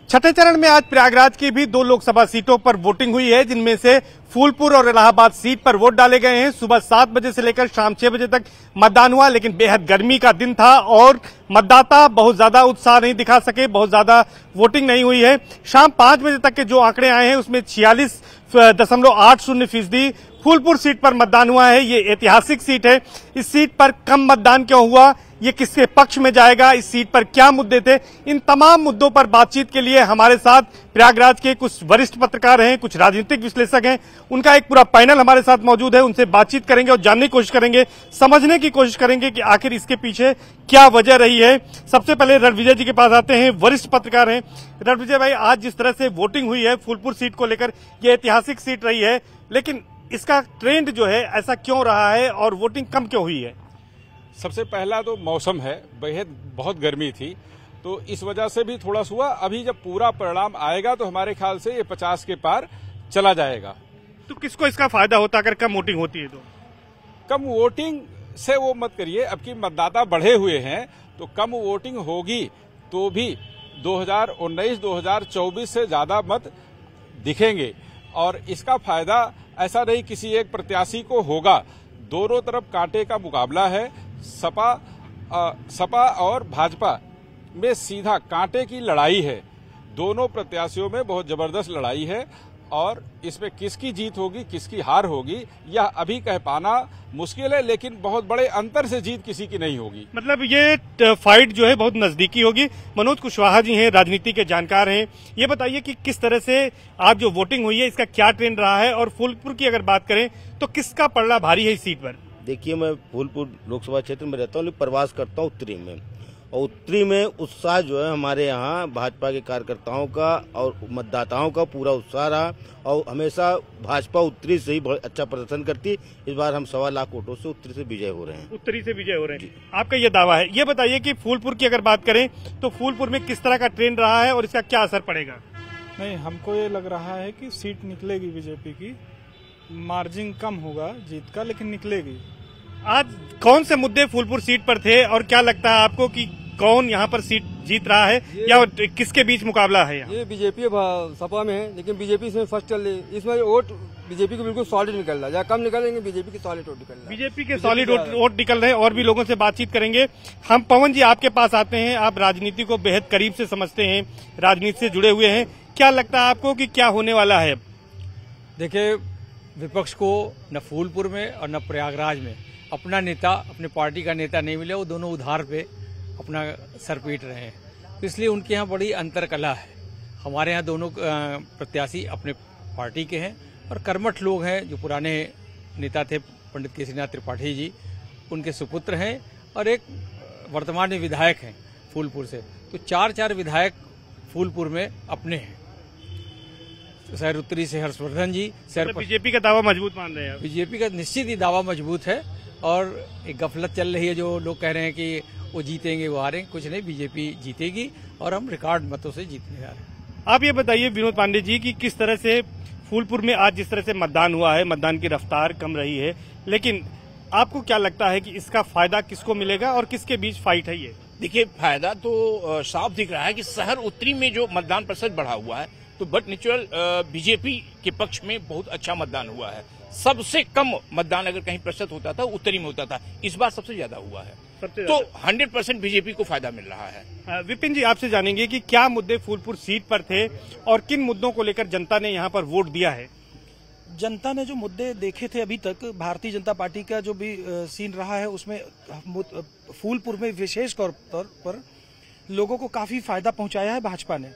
छठे चरण में आज प्रयागराज की भी 2 लोकसभा सीटों पर वोटिंग हुई है, जिनमें से फूलपुर और इलाहाबाद सीट पर वोट डाले गए हैं। सुबह 7 बजे से लेकर शाम 6 बजे तक मतदान हुआ, लेकिन बेहद गर्मी का दिन था और मतदाता बहुत ज्यादा उत्साह नहीं दिखा सके, बहुत ज्यादा वोटिंग नहीं हुई है। शाम 5 बजे तक के जो आंकड़े आए हैं उसमें 46.80% फूलपुर सीट पर मतदान हुआ है। ये ऐतिहासिक सीट है। इस सीट पर कम मतदान क्यों हुआ, ये किसके पक्ष में जाएगा, इस सीट पर क्या मुद्दे थे, इन तमाम मुद्दों पर बातचीत के लिए हमारे साथ प्रयागराज के कुछ वरिष्ठ पत्रकार हैं, कुछ राजनीतिक विश्लेषक हैं। उनका एक पूरा पैनल हमारे साथ मौजूद है। उनसे बातचीत करेंगे और जानने की कोशिश करेंगे, समझने की कोशिश करेंगे कि आखिर इसके पीछे क्या वजह रही है। सबसे पहले रणविजय जी के पास आते हैं, वरिष्ठ पत्रकार हैं। रणविजय भाई, आज जिस तरह से वोटिंग हुई है फूलपुर सीट को लेकर, ये ऐतिहासिक सीट रही है, लेकिन इसका ट्रेंड जो है ऐसा क्यों रहा है और वोटिंग कम क्यों हुई है? सबसे पहला तो मौसम है, बेहद बहुत गर्मी थी, तो इस वजह से भी थोड़ा सा हुआ। अभी जब पूरा परिणाम आएगा तो हमारे ख्याल से ये 50 के पार चला जाएगा। तो किसको इसका फायदा होता अगर कम वोटिंग होती है? तो कम वोटिंग से वो मत करिए, अब की मतदाता बढ़े हुए हैं तो कम वोटिंग होगी तो भी 2019-2024 से ज्यादा मत दिखेंगे और इसका फायदा ऐसा नहीं किसी एक प्रत्याशी को होगा। दोनों तरफ कांटे का मुकाबला है। सपा और भाजपा में सीधा कांटे की लड़ाई है। दोनों प्रत्याशियों में बहुत जबरदस्त लड़ाई है और इसमें किसकी जीत होगी किसकी हार होगी यह अभी कह पाना मुश्किल है, लेकिन बहुत बड़े अंतर से जीत किसी की नहीं होगी। मतलब ये फाइट जो है बहुत नजदीकी होगी। मनोज कुशवाहा जी हैं, राजनीति के जानकार हैं, ये बताइए कि किस तरह से आज जो वोटिंग हुई है इसका क्या ट्रेंड रहा है और फूलपुर की अगर बात करें तो किसका पलड़ा भारी है इस सीट पर? देखिए, मैं फूलपुर लोकसभा क्षेत्र में रहता हूँ, लेकिन प्रवास करता हूँ उत्तरी में, और उत्तरी में उत्साह जो है हमारे यहाँ भाजपा के कार्यकर्ताओं का और मतदाताओं का पूरा उत्साह रहा और हमेशा भाजपा उत्तरी से ही बहुत अच्छा प्रदर्शन करती। इस बार हम 1.25 लाख वोटों से उत्तरी से विजय हो रहे हैं। उत्तरी से विजय हो रहे हैं, आपका ये दावा है। ये बताइए कि फूलपुर की अगर बात करें तो फूलपुर में किस तरह का ट्रेंड रहा है और इसका क्या असर पड़ेगा? नहीं, हमको ये लग रहा है कि सीट निकलेगी बीजेपी की, मार्जिन कम होगा जीत का, लेकिन निकलेगी। आज कौन से मुद्दे फूलपुर सीट पर थे और क्या लगता है आपको कि कौन यहाँ पर सीट जीत रहा है या किसके बीच मुकाबला है? ये बीजेपी सपा में है, लेकिन बीजेपी इसमें फर्स्ट चल रही है। इसमें वोट बीजेपी को बिल्कुल सॉलिड निकल रहा है, या कम निकलेंगे बीजेपी के सॉलिड वोट निकल रहा है। बीजेपी के सॉलिड वोट निकल रहे हैं। और भी लोगों से बातचीत करेंगे हम। पवन जी, आपके पास आते हैं, आप राजनीति को बेहद करीब से समझते हैं, राजनीति से जुड़े हुए हैं, क्या लगता है आपको कि क्या होने वाला है? देखिए, विपक्ष को न फूलपुर में और न प्रयागराज में अपना नेता, अपने पार्टी का नेता नहीं मिला। वो दोनों उधार पे अपना सर पीट रहे हैं, तो इसलिए उनके यहाँ बड़ी अंतरकला है। हमारे यहाँ दोनों प्रत्याशी अपने पार्टी के हैं और कर्मठ लोग हैं। जो पुराने नेता थे पंडित केसरीनाथ त्रिपाठी जी, उनके सुपुत्र हैं और एक वर्तमान में विधायक हैं फूलपुर से। तो 4 विधायक फूलपुर में अपने हैं। शहर उत्तरी से हर्षवर्धन जी, शहर बीजेपी का दावा मजबूत मान रहे हैं? बीजेपी का निश्चित ही दावा मजबूत है और एक गफलत चल रही है। जो लोग कह रहे हैं कि वो जीतेंगे वो हारेंगे, कुछ नहीं, बीजेपी जीतेगी और हम रिकॉर्ड मतों से जीतने जा रहे हैं। आप ये बताइए विनोद पांडे जी कि किस तरह से फूलपुर में आज जिस तरह से मतदान हुआ है, मतदान की रफ्तार कम रही है, लेकिन आपको क्या लगता है कि इसका फायदा किसको मिलेगा और किसके बीच फाइट है? ये देखिए, फायदा तो साफ दिख रहा है कि शहर उत्तरी में जो मतदान प्रतिशत बढ़ा हुआ है तो बट नेचुरल बीजेपी के पक्ष में बहुत अच्छा मतदान हुआ है। सबसे कम मतदान अगर कहीं प्रतिशत होता था उत्तरी में होता था, इस बार सबसे ज्यादा हुआ है, तो 100% बीजेपी को फायदा मिल रहा है। विपिन जी, आपसे जानेंगे कि क्या मुद्दे फूलपुर सीट पर थे और किन मुद्दों को लेकर जनता ने यहाँ पर वोट दिया है? जनता ने जो मुद्दे देखे थे अभी तक, भारतीय जनता पार्टी का जो भी सीन रहा है उसमें फूलपुर में विशेष तौर पर लोगों को काफी फायदा पहुंचाया है भाजपा ने।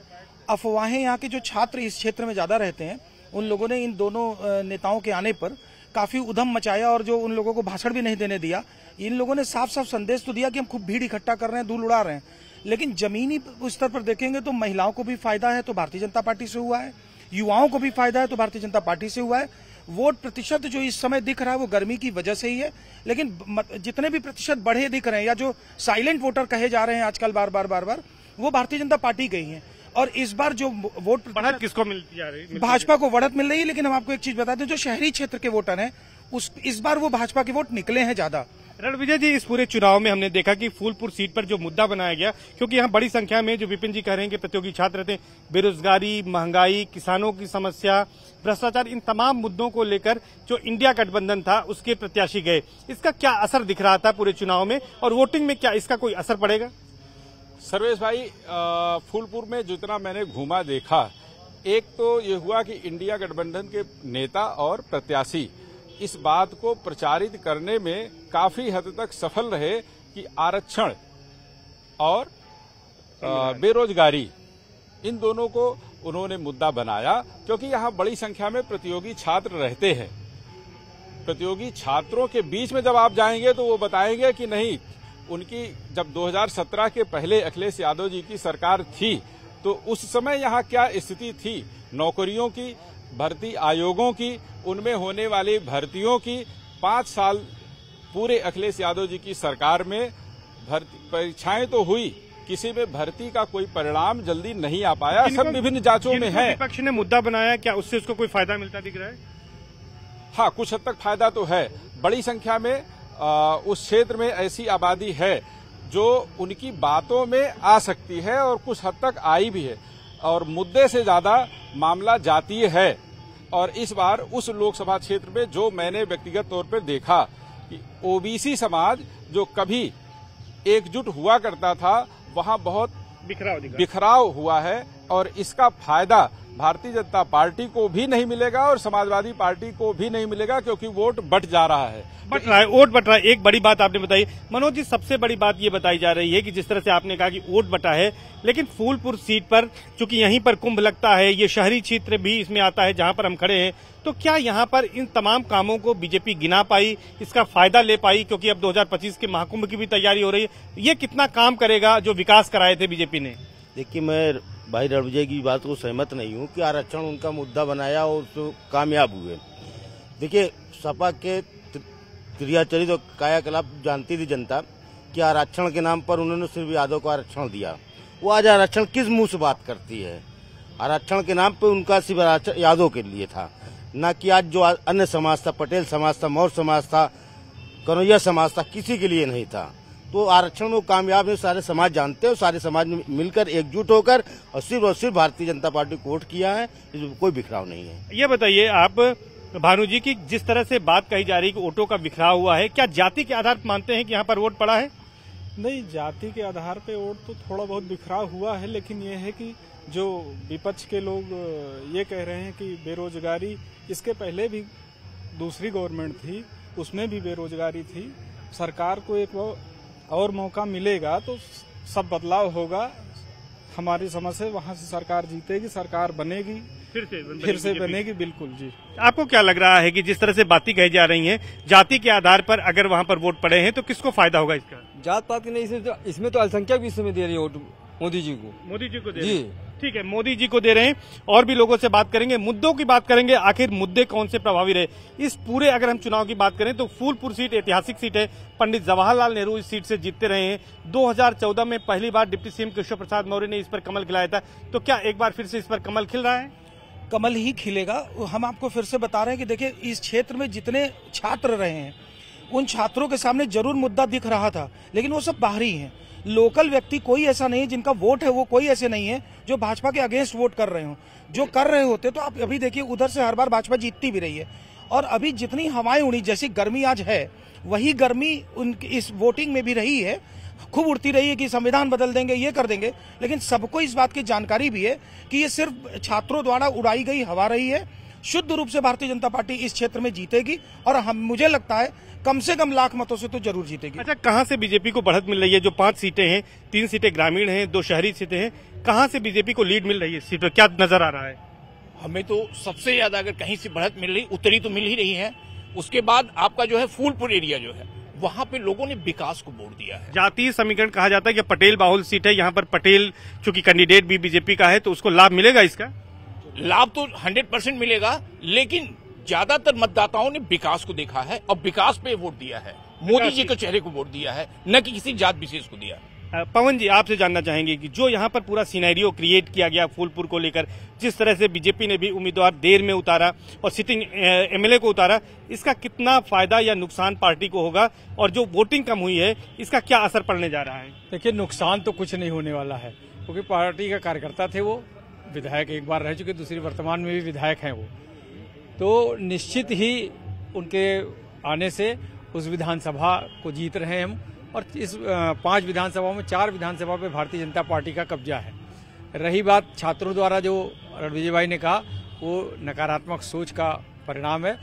अफवाहें यहाँ के जो छात्र इस क्षेत्र में ज्यादा रहते हैं उन लोगों ने इन दोनों नेताओं के आने पर काफी उधम मचाया और जो उन लोगों को भाषण भी नहीं देने दिया। इन लोगों ने साफ साफ संदेश तो दिया कि हम खूब भीड़ इकट्ठा कर रहे हैं, धूल उड़ा रहे हैं, लेकिन जमीनी स्तर पर देखेंगे तो महिलाओं को भी फायदा है तो भारतीय जनता पार्टी से हुआ है, युवाओं को भी फायदा है तो भारतीय जनता पार्टी से हुआ है। वोट प्रतिशत जो इस समय दिख रहा है वो गर्मी की वजह से ही है, लेकिन जितने भी प्रतिशत बढ़े दिख रहे हैं या जो साइलेंट वोटर कहे जा रहे हैं आजकल बार बार वो भारतीय जनता पार्टी गई है। और इस बार जो वोट बढ़त किसको मिलती जा रही है? भाजपा को बढ़त मिल रही है, लेकिन हम आपको एक चीज बता दें, जो शहरी क्षेत्र के वोटर हैं इस बार वो भाजपा के वोट निकले हैं ज्यादा। रणविजय जी, इस पूरे चुनाव में हमने देखा कि फूलपुर सीट पर जो मुद्दा बनाया गया, क्योंकि यहाँ बड़ी संख्या में जो विपिन जी कह रहे हैं कि प्रतियोगी छात्र थे, बेरोजगारी, महंगाई, किसानों की समस्या, भ्रष्टाचार, इन तमाम मुद्दों को लेकर जो इंडिया गठबंधन था उसके प्रत्याशी गए। इसका क्या असर दिख रहा था पूरे चुनाव में, और वोटिंग में क्या इसका कोई असर पड़ेगा? सर्वेश भाई, फूलपुर में जितना मैंने घूमा देखा, एक तो ये हुआ कि इंडिया गठबंधन के नेता और प्रत्याशी इस बात को प्रचारित करने में काफी हद तक सफल रहे कि आरक्षण और बेरोजगारी, इन दोनों को उन्होंने मुद्दा बनाया, क्योंकि यहाँ बड़ी संख्या में प्रतियोगी छात्र रहते हैं। प्रतियोगी छात्रों के बीच में जब आप जाएंगे तो वो बताएंगे कि नहीं, उनकी जब 2017 के पहले अखिलेश यादव जी की सरकार थी तो उस समय यहाँ क्या स्थिति थी, नौकरियों की, भर्ती आयोगों की, उनमें होने वाली भर्तियों की। 5 साल पूरे अखिलेश यादव जी की सरकार में परीक्षाएं तो हुई, किसी में भर्ती का कोई परिणाम जल्दी नहीं आ पाया, सब विभिन्न जांचों में है। विपक्ष ने मुद्दा बनाया, क्या उससे उसको कोई फायदा मिलता दिख रहा है? हाँ, कुछ हद तक फायदा तो है। बड़ी संख्या में उस क्षेत्र में ऐसी आबादी है जो उनकी बातों में आ सकती है और कुछ हद तक आई भी है, और मुद्दे से ज्यादा मामला जातीय है। और इस बार उस लोकसभा क्षेत्र में जो मैंने व्यक्तिगत तौर पर देखा कि ओबीसी समाज जो कभी एकजुट हुआ करता था, वहां बहुत बिखराव हुआ है, और इसका फायदा भारतीय जनता पार्टी को भी नहीं मिलेगा और समाजवादी पार्टी को भी नहीं मिलेगा, क्योंकि वोट बट जा रहा है, वोट बट रहा है। एक बड़ी बात आपने बताई मनोज जी, सबसे बड़ी बात ये बताई जा रही है कि जिस तरह से आपने कहा कि वोट बटा है, लेकिन फूलपुर सीट पर चूंकि यहीं पर कुंभ लगता है, ये शहरी क्षेत्र भी इसमें आता है जहां पर हम खड़े हैं, तो क्या यहाँ पर इन तमाम कामों को बीजेपी गिना पाई, इसका फायदा ले पाई? क्योंकि अब 2025 के महाकुंभ की भी तैयारी हो रही है, ये कितना काम करेगा जो विकास कराए थे बीजेपी ने? देखिए, मैं भाई रणविजय की बात को सहमत नहीं हूँ कि आरक्षण उनका मुद्दा बनाया और उसको कामयाब हुए। देखिए, सपा के क्रियाचरित और कायाकलाप जानती थी जनता कि आरक्षण के नाम पर उन्होंने सिर्फ यादव को आरक्षण दिया। वो आज आरक्षण किस मुंह से बात करती है? आरक्षण के नाम पे उनका सिर्फ आरक्षण यादव के लिए था, न कि आज जो अन्य समाज था, पटेल समाज था, मौर्य समाज था, कन्हैया समाज था, किसी के लिए नहीं था। तो आरक्षण में कामयाब है, सारे समाज जानते हैं, सारे समाज में मिलकर एकजुट होकर और सिर्फ भारतीय जनता पार्टी को वोट किया है, इसमें कोई बिखराव नहीं है। ये बताइए आप भानु जी की जिस तरह से बात कही जा रही है कि वोटों का बिखराव हुआ है, क्या जाति के आधार पर मानते हैं कि यहाँ पर वोट पड़ा है? नहीं, जाति के आधार पे वोट तो थोड़ा बहुत बिखराव हुआ है, लेकिन ये है कि जो विपक्ष के लोग ये कह रहे हैं कि बेरोजगारी, इसके पहले भी दूसरी गवर्नमेंट थी, उसमें भी बेरोजगारी थी, सरकार को एक और मौका मिलेगा तो सब बदलाव होगा। हमारी समझ से वहाँ से सरकार जीतेगी, सरकार बनेगी, फिर से बनेगी। बिल्कुल जी। आपको क्या लग रहा है कि जिस तरह से बातें कही जा रही हैं, जाति के आधार पर अगर वहाँ पर वोट पड़े हैं तो किसको फायदा होगा इसका? जात पात की नहीं, इसमें तो अल्पसंख्यक भी इसमें दे रही है वोट मोदी जी को। मोदी जी को दे जी, ठीक है, मोदी जी को दे रहे हैं। और भी लोगों से बात करेंगे, मुद्दों की बात करेंगे, आखिर मुद्दे कौन से प्रभावी रहे इस पूरे। अगर हम चुनाव की बात करें तो फूलपुर सीट ऐतिहासिक सीट है, पंडित जवाहरलाल नेहरू इस सीट से जीतते रहे हैं। 2014 में पहली बार डिप्टी सीएम केशव प्रसाद मौर्य ने इस पर कमल खिलाया था, तो क्या एक बार फिर से इस पर कमल खिल रहा है? कमल ही खिलेगा। हम आपको फिर से बता रहे हैं कि देखिए, इस क्षेत्र में जितने छात्र रहे हैं उन छात्रों के सामने जरूर मुद्दा दिख रहा था, लेकिन वो सब बाहरी हैं। लोकल व्यक्ति कोई ऐसा नहीं है जिनका वोट है, वो कोई ऐसे नहीं है जो भाजपा के अगेंस्ट वोट कर रहे हो। जो कर रहे होते तो आप अभी देखिए, उधर से हर बार भाजपा जीतती भी रही है, और अभी जितनी हवाएं उड़ी, जैसी गर्मी आज है वही गर्मी उनकी इस वोटिंग में भी रही है, खूब उड़ती रही है कि संविधान बदल देंगे, ये कर देंगे। लेकिन सबको इस बात की जानकारी भी है कि ये सिर्फ छात्रों द्वारा उड़ाई गई हवा रही है। शुद्ध रूप से भारतीय जनता पार्टी इस क्षेत्र में जीतेगी, और मुझे लगता है कम से कम लाख मतों से तो जरूर जीतेगी। अच्छा, कहाँ से बीजेपी को बढ़त मिल रही है? जो 5 सीटें हैं, 3 सीटें ग्रामीण हैं, 2 शहरी सीटें हैं, कहाँ से बीजेपी को लीड मिल रही है इस सीट पर? क्या नजर आ रहा है? हमें तो सबसे ज्यादा अगर कहीं से बढ़त मिल रही, उत्तरी तो मिल ही रही है। उसके बाद आपका जो है फूलपुर एरिया जो है, वहाँ पे लोगों ने विकास को वोट दिया है। जातीय समीकरण कहा जाता है कि पटेल बाहुल सीट है, यहाँ पर पटेल चूंकि कैंडिडेट भी बीजेपी का है, तो उसको लाभ मिलेगा इसका? लाभ तो 100% मिलेगा, लेकिन ज्यादातर मतदाताओं ने विकास को देखा है और विकास पे वोट दिया है, मोदी जी के चेहरे को वोट दिया है, न कि किसी जात विशेष को दिया। पवन जी, आपसे जानना चाहेंगे कि जो यहाँ पर पूरा सिनेरियो क्रिएट किया गया फूलपुर को लेकर, जिस तरह से बीजेपी ने भी उम्मीदवार देर में उतारा और सिटिंग एमएलए को उतारा, इसका कितना फायदा या नुकसान पार्टी को होगा और जो वोटिंग कम हुई है इसका क्या असर पड़ने जा रहा है? देखिए, नुकसान तो कुछ नहीं होने वाला है, क्योंकि पार्टी का कार्यकर्ता थे, वो विधायक एक बार रह चुके, दूसरी वर्तमान में भी विधायक हैं वो, तो निश्चित ही उनके आने से उस विधानसभा को जीत रहे हैं हम। और इस 5 विधानसभाओं में 4 विधानसभा पे भारतीय जनता पार्टी का कब्जा है। रही बात छात्रों द्वारा जो रणविजय भाई ने कहा, वो नकारात्मक सोच का परिणाम है।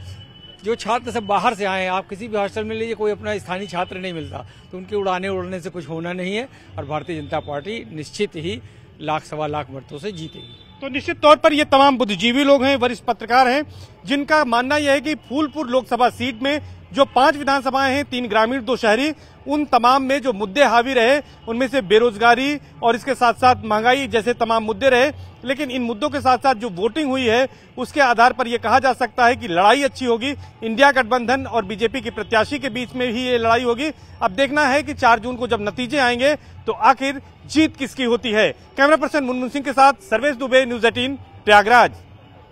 जो छात्र सब बाहर से आए हैं, आप किसी भी हॉस्टल में लीजिए, कोई अपना स्थानीय छात्र नहीं मिलता, तो उनके उड़ने से कुछ होना नहीं है और भारतीय जनता पार्टी निश्चित ही 1-1.25 लाख मतों से जीतेगी। तो निश्चित तौर पर ये तमाम बुद्धिजीवी लोग हैं, वरिष्ठ पत्रकार हैं, जिनका मानना यह है कि फूलपुर लोकसभा सीट में जो 5 विधानसभाएं हैं, 3 ग्रामीण 2 शहरी, उन तमाम में जो मुद्दे हावी रहे उनमें से बेरोजगारी और इसके साथ साथ महंगाई जैसे तमाम मुद्दे रहे। लेकिन इन मुद्दों के साथ साथ जो वोटिंग हुई है उसके आधार पर यह कहा जा सकता है कि लड़ाई अच्छी होगी। इंडिया गठबंधन और बीजेपी के प्रत्याशी के बीच में ही ये लड़ाई होगी। अब देखना है कि 4 जून को जब नतीजे आएंगे तो आखिर जीत किसकी होती है। कैमरा पर्सन मुनमुन सिंह के साथ सर्वेश दुबे, न्यूज़ 18 प्रयागराज।